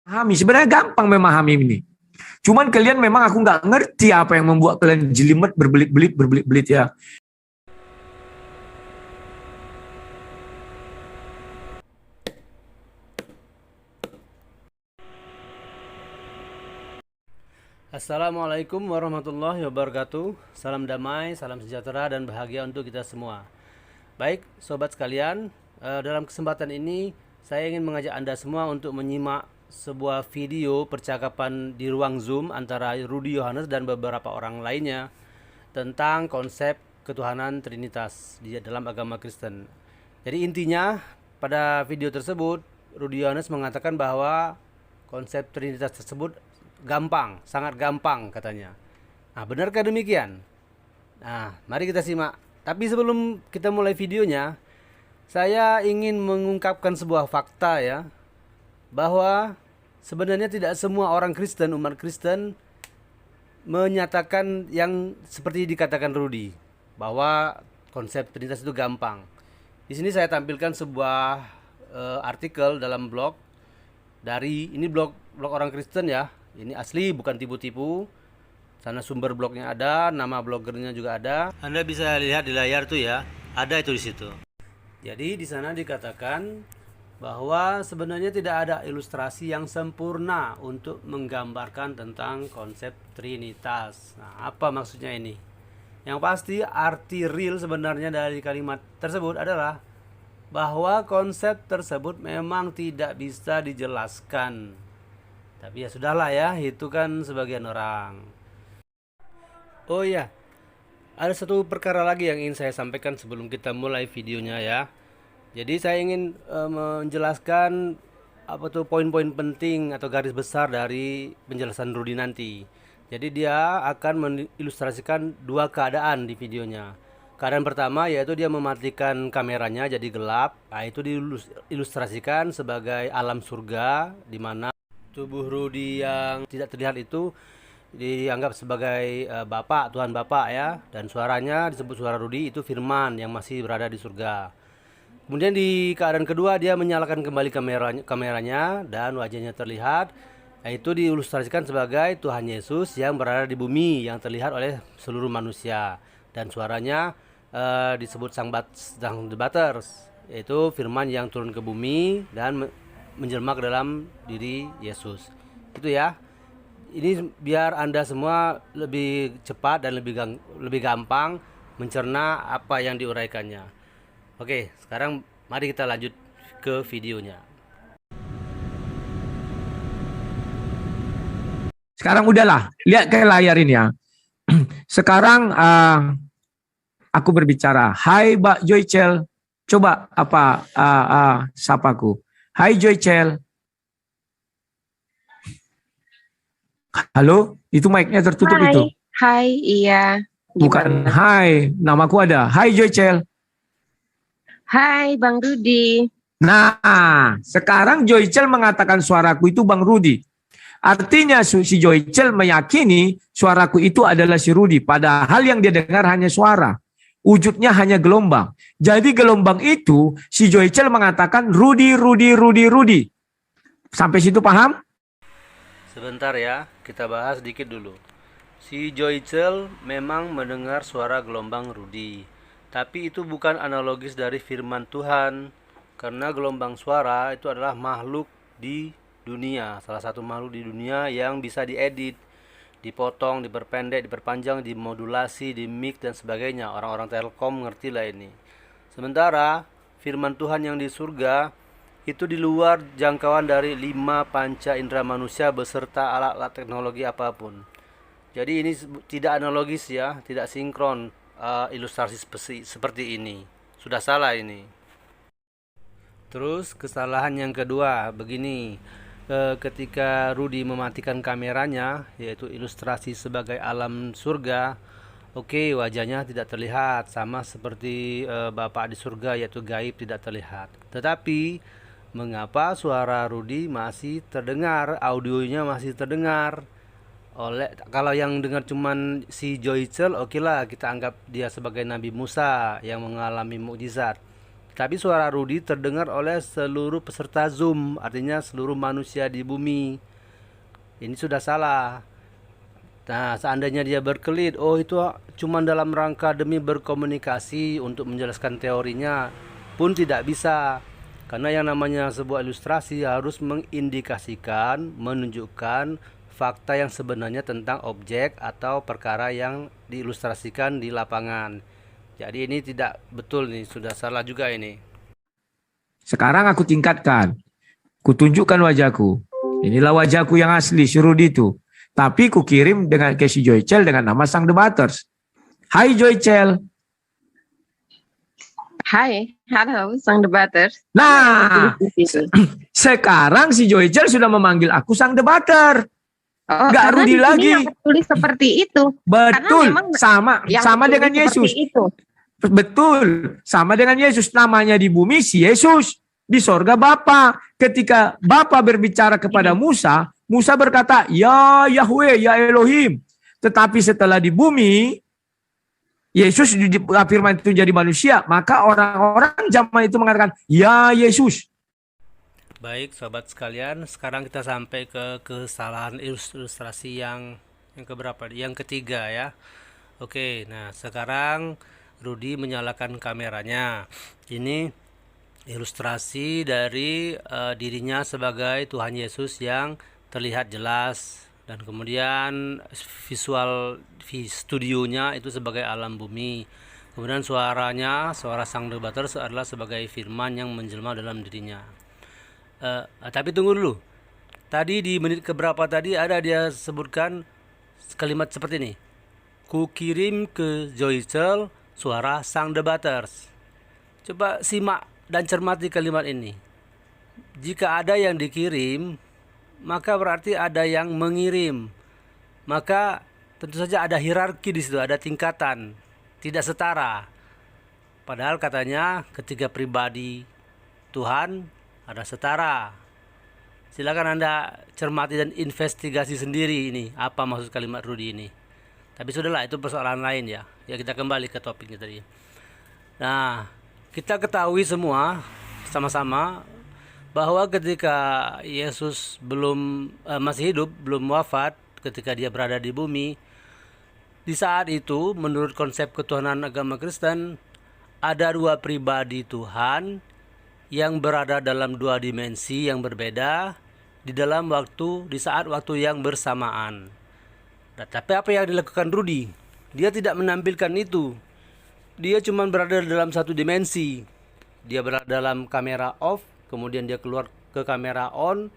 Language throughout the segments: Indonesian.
Pahami, sebenarnya gampang memahami ini. Cuman kalian memang aku nggak ngerti apa yang membuat kalian jelimet berbelit-belit ya. Assalamualaikum warahmatullahi wabarakatuh. Salam damai, salam sejahtera dan bahagia untuk kita semua. Baik, sobat sekalian, dalam kesempatan ini saya ingin mengajak Anda semua untuk menyimak sebuah video percakapan di ruang Zoom antara Rudy Yohanes dan beberapa orang lainnya tentang konsep ketuhanan Trinitas di dalam agama Kristen. Jadi intinya pada video tersebut Rudy Yohanes mengatakan bahwa konsep Trinitas tersebut gampang, sangat gampang katanya. Nah, benarkah demikian? Nah, mari kita simak. Tapi sebelum kita mulai videonya, saya ingin mengungkapkan sebuah fakta ya, bahwa sebenarnya tidak semua orang Kristen, umat Kristen menyatakan yang seperti dikatakan Rudy, bahwa konsep Trinitas itu gampang. Di sini saya tampilkan sebuah artikel dalam blog dari ini blog orang Kristen ya. Ini asli, bukan tipu-tipu. Sana sumber blognya ada, nama blogernya juga ada. Anda bisa lihat di layar tuh ya, ada itu di situ. Jadi di sana dikatakan bahwa sebenarnya tidak ada ilustrasi yang sempurna untuk menggambarkan tentang konsep Trinitas. Nah, apa maksudnya ini? Yang pasti arti real sebenarnya dari kalimat tersebut adalah bahwa konsep tersebut memang tidak bisa dijelaskan. Tapi ya sudahlah ya, itu kan sebagian orang. Oh iya, ada satu perkara lagi yang ingin saya sampaikan sebelum kita mulai videonya ya. Jadi saya ingin menjelaskan apa tuh poin-poin penting atau garis besar dari penjelasan Rudy nanti. Jadi dia akan mengilustrasikan dua keadaan di videonya. Keadaan pertama yaitu dia mematikan kameranya jadi gelap. Nah, itu diilustrasikan sebagai alam surga di mana tubuh Rudy yang tidak terlihat itu dianggap sebagai Bapak, Tuhan Bapak ya, dan suaranya disebut suara Rudy itu firman yang masih berada di surga. Kemudian di keadaan kedua dia menyalakan kembali kameranya dan wajahnya terlihat, yaitu diilustrasikan sebagai Tuhan Yesus yang berada di bumi yang terlihat oleh seluruh manusia, dan suaranya disebut Sang The Butters, yaitu firman yang turun ke bumi dan menjelma ke dalam diri Yesus. Itu ya. Ini biar Anda semua lebih cepat dan lebih gampang mencerna apa yang diuraikannya. Oke, sekarang mari kita lanjut ke videonya. Sekarang udahlah, lihat ke layar ini ya. Sekarang aku berbicara. Hai Mbak Joycel, coba apa sapaku. Hai Joycel. Halo, itu mic-nya tertutup Hai, itu. hai, iya. Bukan Gimana? hai, namaku ada. Hai Joycel. Hai, Bang Rudi. Nah, sekarang Joycel mengatakan suaraku itu Bang Rudi. Artinya si Joycel meyakini suaraku itu adalah si Rudi. Padahal yang dia dengar hanya suara. Wujudnya hanya gelombang. Jadi gelombang itu si Joycel mengatakan Rudi, Rudi, Rudi, Rudi. Sampai situ paham? Sebentar ya, kita bahas sedikit dulu. Si Joycel memang mendengar suara gelombang Rudy, tapi itu bukan analogis dari firman Tuhan, karena gelombang suara itu adalah makhluk di dunia, salah satu makhluk di dunia yang bisa diedit, dipotong, diperpendek, diperpanjang, dimodulasi, dimix dan sebagainya. Orang-orang Telkom ngerti lah ini. Sementara firman Tuhan yang di surga itu di luar jangkauan dari 5 panca indera manusia beserta alat-alat teknologi apapun. Jadi ini tidak analogis ya, tidak sinkron ilustrasi seperti ini. Sudah salah ini. Terus kesalahan yang kedua begini, ketika Rudy mematikan kameranya, yaitu ilustrasi sebagai alam surga, oke, wajahnya tidak terlihat sama seperti Bapak di surga, yaitu gaib tidak terlihat. Tetapi mengapa suara Rudy masih terdengar, audionya masih terdengar? Kalau yang dengar cuman si Joycel, oke lah kita anggap dia sebagai Nabi Musa yang mengalami mukjizat. Tapi suara Rudy terdengar oleh seluruh peserta Zoom, artinya seluruh manusia di bumi. Ini sudah salah. Nah, seandainya dia berkelit, oh itu cuma dalam rangka demi berkomunikasi untuk menjelaskan teorinya, pun tidak bisa. Karena yang namanya sebuah ilustrasi harus mengindikasikan, menunjukkan fakta yang sebenarnya tentang objek atau perkara yang diilustrasikan di lapangan. Jadi ini tidak betul nih, sudah salah juga ini. Sekarang aku tingkatkan. Kutunjukkan wajahku. Inilah wajahku yang asli, si Rudy itu. Tapi ku kirim dengan ke si Joycel dengan nama Sang Debaters. Hai Joycel. Hai, halo Sang Debaters. Nah, sekarang si Joycel sudah memanggil aku Sang Debater. Oh, Nggak karena Rudy di sini lagi. yang tulis seperti itu. Betul, memang yang sama tulis dengan seperti Yesus. itu. Betul, sama dengan Yesus. Namanya di bumi si Yesus, di sorga Bapa. Ketika Bapa berbicara kepada Musa, Musa berkata, ya Yahweh, ya Elohim. Tetapi setelah di bumi, Yesus firman itu jadi manusia, maka orang-orang zaman itu mengatakan, ya Yesus. Baik, sobat sekalian, sekarang kita sampai ke kesalahan ilustrasi yang keberapa? Yang ketiga ya. Oke, nah sekarang Rudy menyalakan kameranya. Ini ilustrasi dari dirinya sebagai Tuhan Yesus yang terlihat jelas, dan kemudian visual studionya itu sebagai alam bumi. Kemudian suaranya, suara Sang Debaters adalah sebagai firman yang menjelma dalam dirinya. Tapi tunggu dulu. Tadi di menit keberapa tadi ada dia sebutkan kalimat seperti ini. Ku kirim ke Joycel suara Sang Debaters. Coba simak dan cermati kalimat ini. Jika ada yang dikirim, maka berarti ada yang mengirim. Maka tentu saja ada hierarki di situ, ada tingkatan, tidak setara. Padahal katanya ketiga pribadi Tuhan ada setara. Silakan Anda cermati dan investigasi sendiri ini, apa maksud kalimat Rudy ini. Tapi sudahlah, itu persoalan lain ya. Ya, kita kembali ke topiknya tadi. Nah, kita ketahui semua sama-sama bahwa ketika Yesus masih hidup, belum wafat, ketika dia berada di bumi, di saat itu menurut konsep ketuhanan agama Kristen ada dua pribadi Tuhan yang berada dalam dua dimensi yang berbeda di dalam waktu, di saat waktu yang bersamaan. Nah, tapi apa yang dilakukan Rudy? Dia tidak menampilkan itu. Dia cuma berada dalam satu dimensi. Dia berada dalam kamera off, kemudian dia keluar ke kamera on.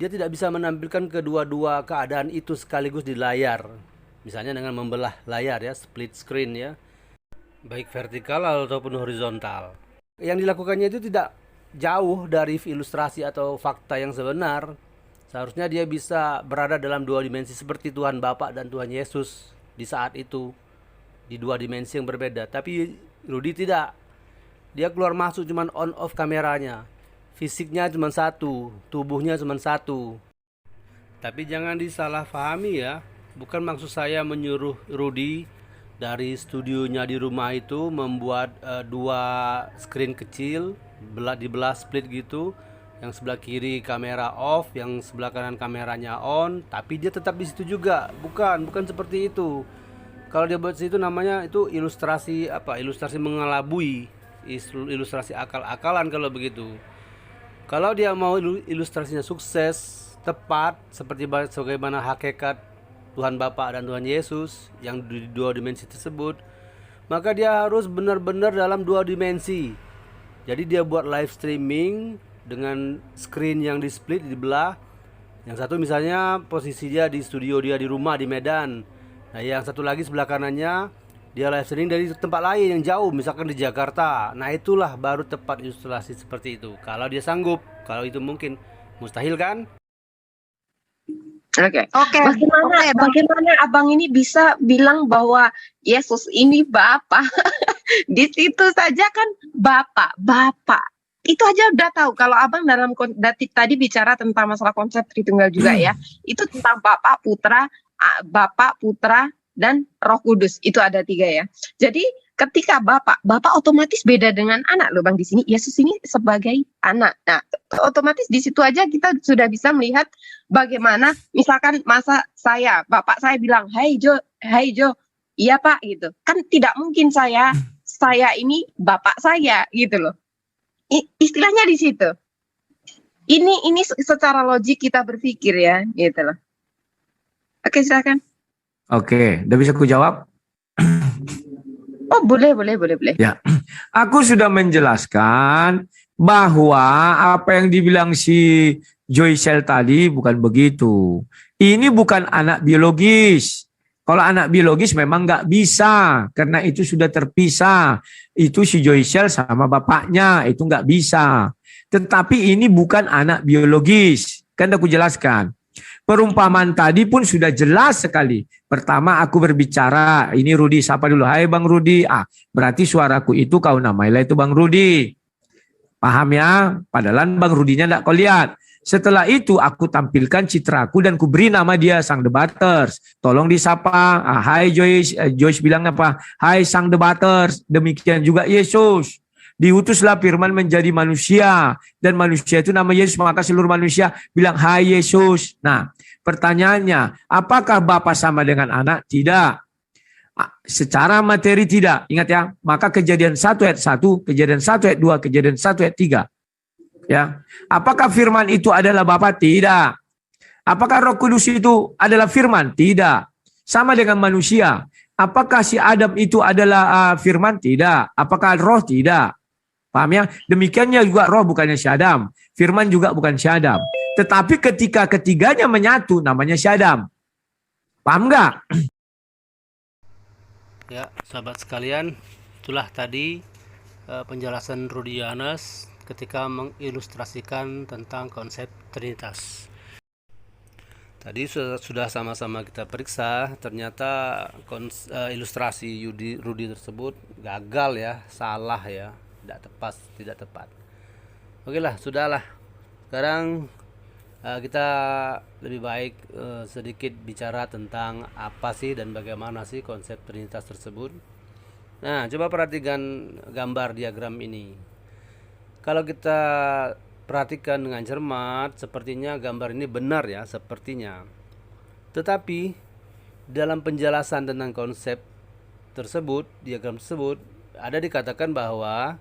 Dia tidak bisa menampilkan kedua-dua keadaan itu sekaligus di layar. Misalnya dengan membelah layar ya, split screen ya. Baik vertikal ataupun horizontal. Yang dilakukannya itu tidak jauh dari ilustrasi atau fakta yang sebenar. Seharusnya dia bisa berada dalam dua dimensi seperti Tuhan Bapa dan Tuhan Yesus di saat itu, di dua dimensi yang berbeda. Tapi Rudy tidak. Dia keluar masuk cuman on off kameranya. Fisiknya cuma satu, tubuhnya cuma satu. Tapi jangan disalahpahami ya. Bukan maksud saya menyuruh Rudy dari studionya di rumah itu membuat dua screen kecil, dibelah split gitu. Yang sebelah kiri kamera off, yang sebelah kanan kameranya on, tapi dia tetap di situ juga. Bukan seperti itu. Kalau dia buat situ namanya itu ilustrasi ilustrasi mengelabui, ilustrasi akal-akalan kalau begitu. Kalau dia mau ilustrasinya sukses, tepat seperti bagaimana hakikat Tuhan Bapa dan Tuhan Yesus yang di dua dimensi tersebut, maka dia harus benar-benar dalam dua dimensi. Jadi dia buat live streaming dengan screen yang di split, dibelah. Yang satu misalnya posisi dia di studio dia di rumah di Medan. Nah, yang satu lagi sebelah kanannya dia live streaming dari tempat lain yang jauh, misalkan di Jakarta. Nah, itulah baru tepat ilustrasi seperti itu. Kalau dia sanggup, kalau itu mungkin. Mustahil kan? Oke. Bagaimana abang ini bisa bilang bahwa Yesus ini Bapa? Di situ saja kan Bapak. Itu aja udah tahu. Kalau abang dalam tadi bicara tentang masalah konsep Tritunggal juga ya, itu tentang Bapak, Putra, dan Roh Kudus. Itu ada 3 ya. Jadi ketika bapak otomatis beda dengan anak loh Bang di sini. Yesus ini sebagai anak. Nah, otomatis di situ aja kita sudah bisa melihat bagaimana misalkan bapak saya bilang, "Hai Jo, iya Pak," gitu. Kan tidak mungkin saya ini bapak saya gitu loh. Istilahnya di situ. Ini secara logik kita berpikir ya, gitu loh. Oke, silakan. Oke, udah bisa ku jawab? Oh, boleh. Ya, aku sudah menjelaskan bahwa apa yang dibilang si Joycel tadi bukan begitu. Ini bukan anak biologis. Kalau anak biologis memang nggak bisa, karena itu sudah terpisah. Itu si Joycel sama bapaknya, itu nggak bisa. Tetapi ini bukan anak biologis. Kan aku jelaskan. Perumpamaan tadi pun sudah jelas sekali. Pertama aku berbicara, ini Rudi sapa dulu. Hai Bang Rudi. Berarti suaraku itu kau namailah itu Bang Rudi. Paham ya? Padahal Bang Rudinya enggak kau lihat. Setelah itu aku tampilkan citraku dan ku beri nama dia Sang Debaters. Tolong disapa. Hai Joyce. Joyce bilang apa? Hai Sang Debaters. Demikian juga Yesus. Diutuslah firman menjadi manusia. Dan manusia itu nama Yesus. Maka seluruh manusia bilang hai Yesus. Nah, pertanyaannya, apakah Bapa sama dengan anak? Tidak. Secara materi tidak. Ingat ya, maka Kejadian 1 ayat 1, Kejadian 1 ayat 2, Kejadian 1 ayat 3. Ya. Apakah firman itu adalah Bapa? Tidak. Apakah Roh Kudus itu adalah firman? Tidak. Sama dengan manusia. Apakah si Adam itu adalah firman? Tidak. Apakah roh? Tidak. Paham ya? Demikiannya juga roh bukannya si Adam. Firman juga bukan si Adam. Tetapi ketika ketiganya menyatu namanya si Adam. Paham nggak? Ya, sahabat sekalian, itulah tadi penjelasan Rudi Yohanes ketika mengilustrasikan tentang konsep Trinitas. Tadi sudah sama-sama kita periksa, ternyata ilustrasi Rudi tersebut gagal ya, salah ya, tidak tepat. Oke lah, sudahlah. Sekarang kita lebih baik sedikit bicara tentang apa sih dan bagaimana sih konsep Trinitas tersebut. Nah, coba perhatikan gambar diagram ini. Kalau kita perhatikan dengan cermat, sepertinya gambar ini benar ya, sepertinya. Tetapi dalam penjelasan tentang konsep tersebut, diagram tersebut, ada dikatakan bahwa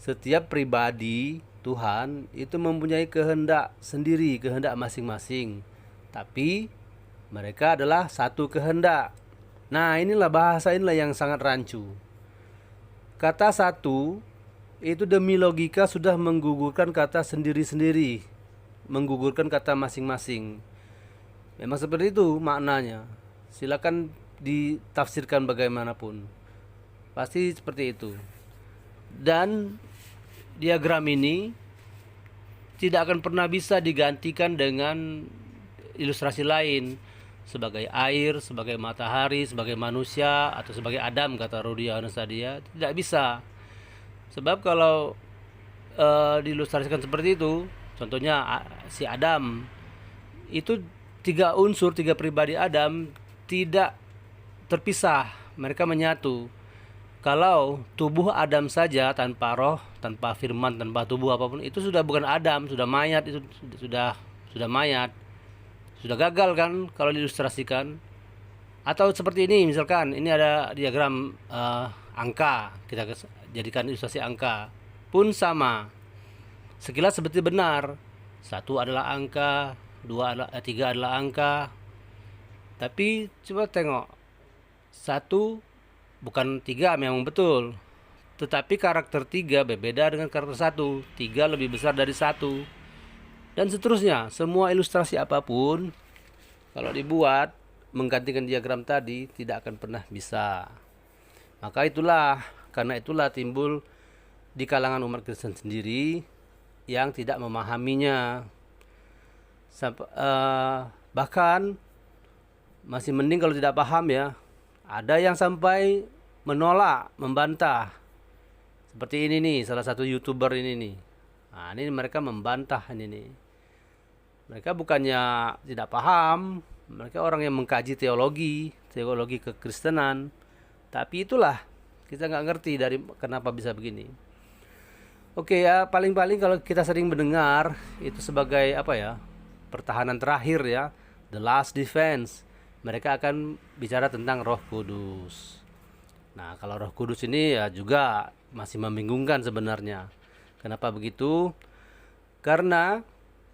setiap pribadi Tuhan itu mempunyai kehendak sendiri, kehendak masing-masing. Tapi mereka adalah satu kehendak. Nah, bahasa inilah yang sangat rancu. Kata satu itu demi logika sudah menggugurkan kata sendiri-sendiri, menggugurkan kata masing-masing. Memang seperti itu maknanya. Silakan ditafsirkan bagaimanapun. Pasti seperti itu. Dan diagram ini tidak akan pernah bisa digantikan dengan ilustrasi lain, sebagai air, sebagai matahari, sebagai manusia, atau sebagai Adam, kata Rudi Yohanes tadi ya. Tidak bisa. Sebab kalau diilustrasikan seperti itu, contohnya si Adam, itu tiga unsur, tiga pribadi Adam tidak terpisah, mereka menyatu. Kalau tubuh Adam saja tanpa roh, tanpa firman, tanpa tubuh apapun, itu sudah bukan Adam, sudah mayat, itu sudah mayat. Sudah gagal kan kalau diilustrasikan. Atau seperti ini, misalkan ini ada diagram angka, kita jadikan ilustrasi angka, pun sama. Sekilas seperti benar, satu adalah angka, tiga adalah angka. Tapi coba tengok, satu bukan tiga memang betul, tetapi karakter tiga berbeda dengan karakter satu. Tiga lebih besar dari satu, dan seterusnya. Semua ilustrasi apapun kalau dibuat menggantikan diagram tadi tidak akan pernah bisa. Karena itulah timbul di kalangan umat Kristen sendiri yang tidak memahaminya. Bahkan masih mending kalau tidak paham ya. Ada yang sampai menolak, membantah. Seperti ini nih, salah satu YouTuber ini nih. Nah, ini mereka membantah ini nih. Mereka bukannya tidak paham, mereka orang yang mengkaji teologi kekristenan. Tapi itulah Kita nggak ngerti dari kenapa bisa begini. Oke ya, paling-paling kalau kita sering mendengar itu sebagai apa ya, pertahanan terakhir ya, the last defense. Mereka akan bicara tentang Roh Kudus. Nah, kalau Roh Kudus ini ya juga masih membingungkan sebenarnya. Kenapa begitu? Karena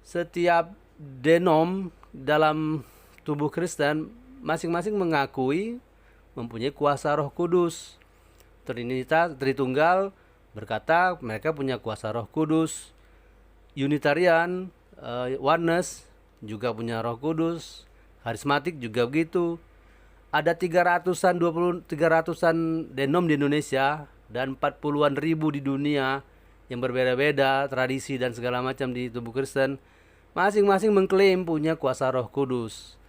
setiap denom dalam tubuh Kristen masing-masing mengakui mempunyai kuasa Roh Kudus. Trinitas, Tritunggal berkata mereka punya kuasa Roh Kudus. Unitarian, Oneness juga punya Roh Kudus. Karismatik juga begitu. Ada 300-an denom di Indonesia dan 40-an ribu di dunia yang berbeda-beda tradisi dan segala macam di tubuh Kristen. Masing-masing mengklaim punya kuasa Roh Kudus.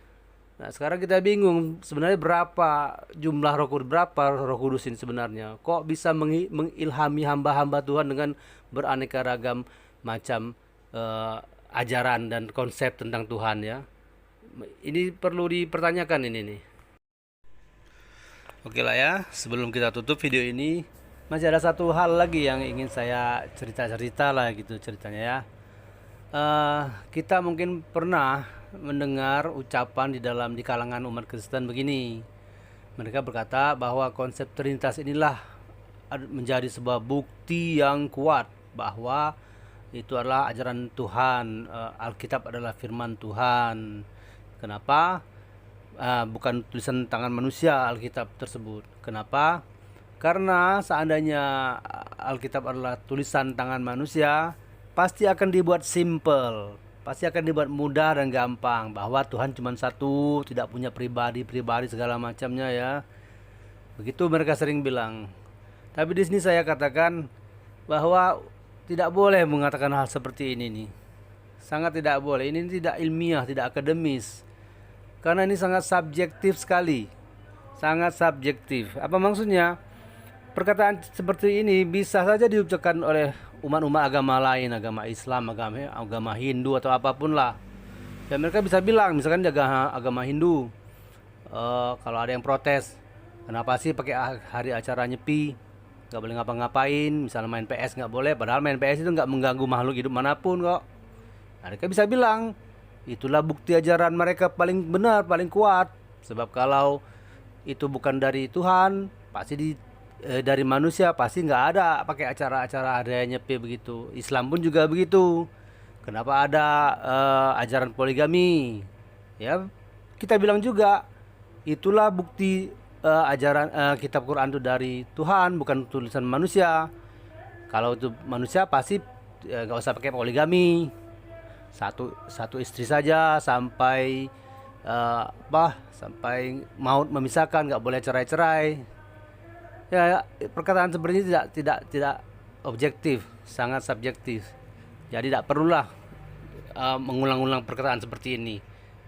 Nah, sekarang kita bingung sebenarnya berapa jumlah berapa Roh Kudus ini sebenarnya. Kok bisa mengilhami hamba-hamba Tuhan dengan beraneka ragam macam ajaran dan konsep tentang Tuhan ya. Ini perlu dipertanyakan ini nih. Oke lah ya, sebelum kita tutup video ini masih ada satu hal lagi yang ingin saya cerita-cerita lah gitu ceritanya ya. Kita mungkin pernah mendengar ucapan di kalangan umat Kristen begini. Mereka berkata bahwa konsep Trinitas inilah menjadi sebuah bukti yang kuat bahwa itu adalah ajaran Tuhan, Alkitab adalah firman Tuhan. Kenapa? Bukan tulisan tangan manusia Alkitab tersebut. Kenapa? Karena seandainya Alkitab adalah tulisan tangan manusia, pasti akan dibuat simple, pasti akan dibuat mudah dan gampang, bahwa Tuhan cuma satu, tidak punya pribadi segala macamnya ya. Begitu mereka sering bilang. Tapi di sini saya katakan bahwa tidak boleh mengatakan hal seperti ini nih. Sangat tidak boleh. Ini tidak ilmiah, tidak akademis. Karena ini sangat subjektif sekali. Sangat subjektif. Apa maksudnya? Perkataan seperti ini bisa saja diucapkan oleh umat-umat agama lain, agama Islam, agama Hindu atau apapun lah. Dan mereka bisa bilang, misalkan di agama Hindu, kalau ada yang protes, kenapa sih pakai hari acara nyepi, nggak boleh ngapa-ngapain, misalnya main PS nggak boleh, padahal main PS itu nggak mengganggu makhluk hidup manapun kok. Nah, mereka bisa bilang, itulah bukti ajaran mereka paling benar, paling kuat. Sebab kalau itu bukan dari Tuhan, pasti dari manusia, pasti nggak ada pakai acara-acara ada nyepi begitu. Islam pun juga begitu. Kenapa ada ajaran poligami? Ya, kita bilang juga itulah bukti ajaran kitab Quran itu dari Tuhan, bukan tulisan manusia. Kalau itu manusia pasti nggak usah pakai poligami. Satu istri saja sampai sampai maut memisahkan, nggak boleh cerai-cerai. Ya, perkataan seperti ini tidak objektif, sangat subjektif. Jadi tidak perlulah mengulang-ulang perkataan seperti ini.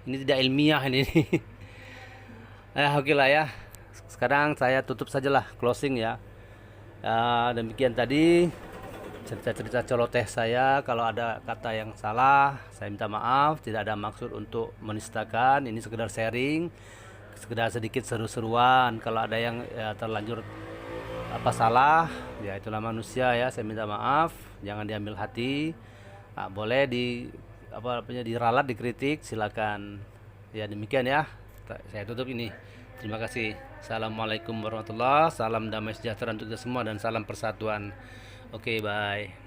Ini tidak ilmiah ini. Oke lah ya. Sekarang saya tutup sajalah, closing ya. Demikian tadi cerita-cerita celoteh saya. Kalau ada kata yang salah, saya minta maaf. Tidak ada maksud untuk menistakan. Ini sekedar sharing, sekedar sedikit seru-seruan. Kalau ada yang terlanjur salah, ya itulah manusia ya. Saya minta maaf, jangan diambil hati. Boleh diralat, dikritik, silakan. Ya demikian ya. Saya tutup ini. Terima kasih. Assalamualaikum warahmatullahi wabarakatuh. Salam damai sejahtera untuk kita semua dan salam persatuan. Oke, bye.